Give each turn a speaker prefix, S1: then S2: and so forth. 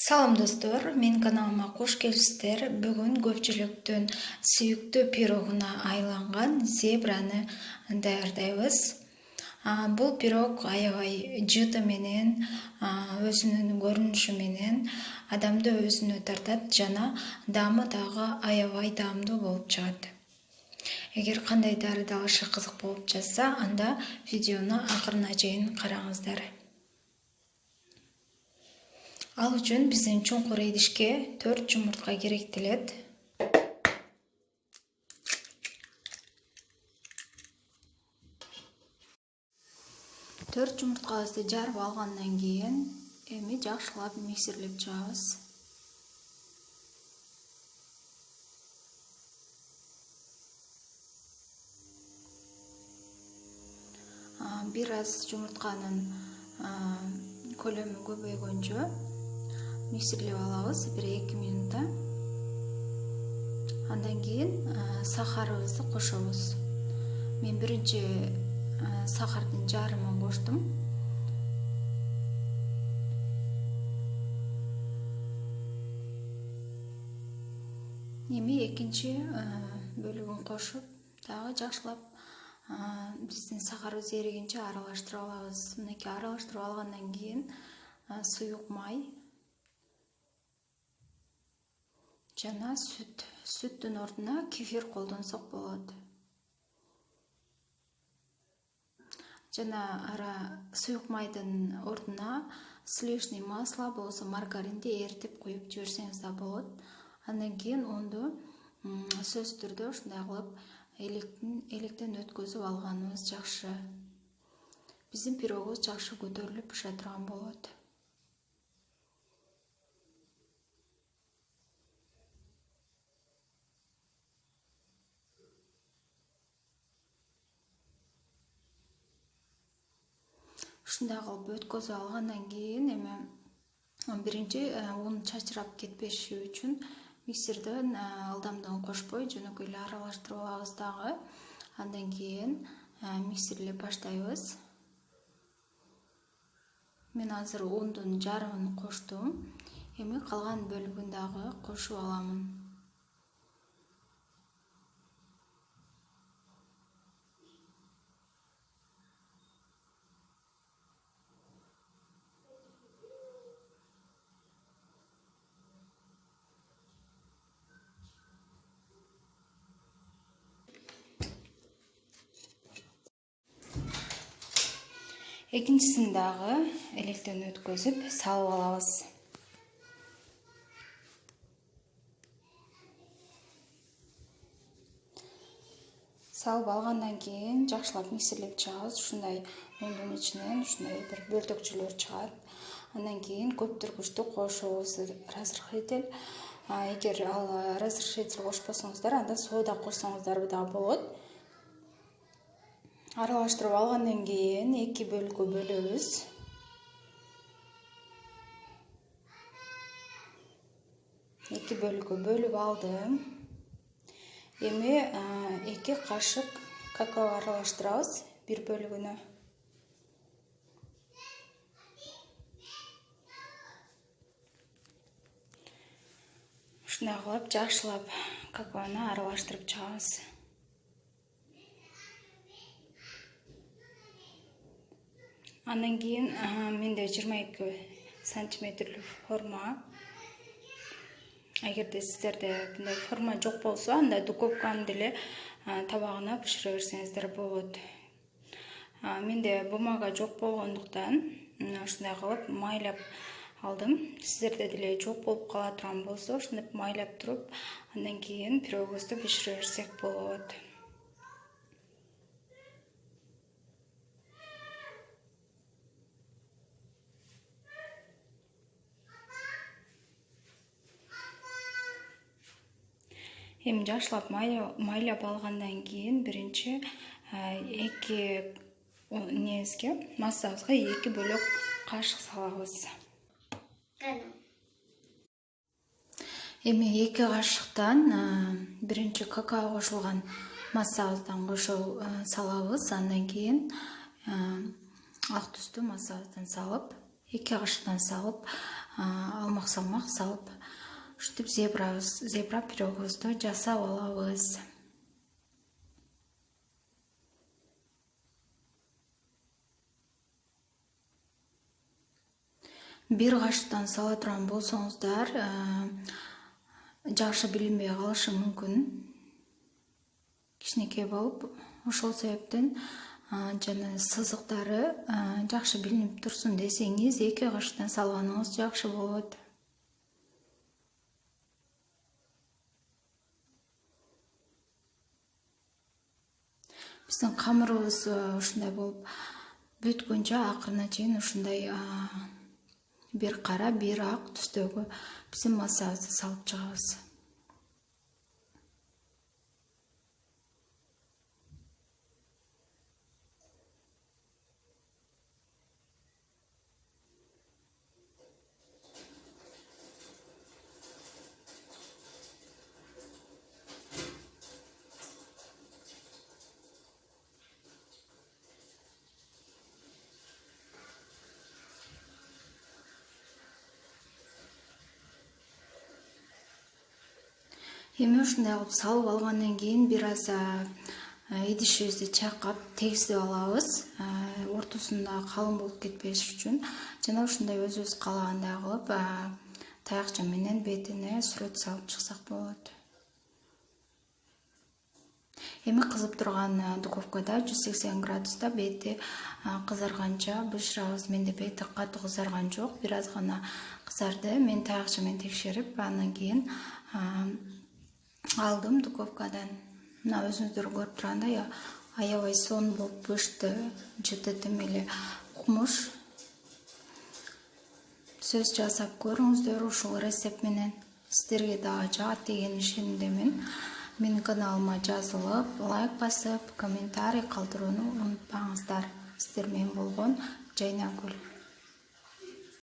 S1: Салам достор, мен каналыма кош келипсиздер. Бүгүн көпчүлүктүн сүйүктүү пирогуна айланган зебраны даярдайбыз. Бул пирог аябай жыты менен, өзүнүн көрүнүшү менен адамды өзүнө тартат жана даамы дагы аябай даамдуу болуп чыгат. Эгер кандайдыр дарыдашы кызык болуп жатса, анда видеону акырына чейин караңыздар. Ал үчүн биздин чуңкур идишке 4 жумуртка керектелет. Төрт жумурткабызды жарып алгандан кийин эми жакшылап миксерлеп чыгабыз. Бир аз жумуртканын көлөмү көбөйгөнчө миксерлеп алабыз 1-2 минутта. Андан кийин сахарыбызды кошобуз. Мен биринчи сахардын жарымын коштум. Эми экинчи бөлүгүн кошуп, дагы жакшылап биздин сахарыбыз эригенче аралаштырып алабыз. Мынакей аралаштырып алгандан кийин суюк май жана сүттүн ордуна кефир колдонсок болот. Жана суюк майдын ордуна сливочный масло болсо маргаринди эритип куюп жиберсеңиз да болот. Андан кийин унду сөзсүз түрдө ушундай кылып электен өткөзүп алганыбыз жакшы. Биздин пирогубуз жакшы көтөрүлүп пыша турган болот. Ушундай кылып өткөзүп алгандан кийин эми биринчи ун чачырап кетпеши үчүн миксерден ылдамдыгын кошпой жөнөкөй эле аралаштырып алабыз дагы. Андан кийин миксерлеп баштайбыз. Мен азыр ундун жарымын коштум. Эми калган бөлүгүн дагы кошуп аламын. Экинчисин дагы электен өткөзүп салып алабыз. Салып алгандан кийин жакшылап миксерлеп чыгабыз. Ушундай ундун ичинен ушундай бир бөлтөкчөлөр чыгат. Андан кийин көптүргүчтү кошобуз, разрыхлитель. Эгер ал разрыхлитель кошпосоңуздар, анда сода кошсоңуздар дагы болот. Аралаштырып алгандан кийин 2 бөлүккө бөлөбүз. Эки бөлүккө бөлүп алдым. Эми 2 кашык какао аралаштырабыз бир бөлүгүнө. Ушундай кылып жакшылап какаону аралаштырып чыгабыз. Андан кийин менде 22 сантиметрлүү форма. Эгерде сиздерде мындай форма жок болсо, анда духовканын деле табагына бышыра берсеңиздер болот. Менде бумага жок болгондуктан ушундай кылып майлап алдым. Сиздерде деле жок болуп кала турган болсо, ушинтип майлап туруп, андан кийин пирогубузду бышыра берсек болот. Эми жакшылап майлап алгандан кийин биринчи 2 массабызга 2 бөлөк кашык салабыз. Эми 2 кашыктан биринчи какао кошулган массабыздан салабыз. Андан кийин ак түстүү массабыздан салып, 2 кашыктан салып, алмак салмак салып ушинтип зебра пирогубузду жасап алабыз. Бир кашыктан сала турган болсоңуздар, жакшы билинбей калышы мүмкүн. Кичинекей болуп, ошол себептен жана сызыктары жакшы билинип турсун десеңиз, 2 кашыктан салганыңыз жакшы болот. Биздин камырыбыз ушундай болуп бүткөнчө акырына чейин ушундай бир кара, бир ак түстөгү биздин массабызды салып чыгабыз. Эми ушундай кылып салып алгандан кийин бир аз идишибизди чайкап тегиздеп алабыз, ортосунда калың болуп кетпеш үчүн. Жана ушундай өзүбүз каалагандай кылып таякча менен бетине сүрөт салып чыксак болот. Эми кызып турган духовкада 180 градуста бети кызарганча бышырабыз. Менде бети катуу кызарган жок, бир аз гана кызарды. Мен таякча менен текшерип, андан кийин алдым духовкадан. Мына өзүңүздөр көрүп тургандай аябай сонун болуп пышты, жыты тим эле укмуш. Сөз жасап көрүңүздөр ушул рецепт менен. Сиздерге дагы жагат деген ишенимдемин. Менин каналыма жазылып, лайк басып, комментарий калтырууну унутпаңыздар. Сиздер менен болгон Жайнагүл.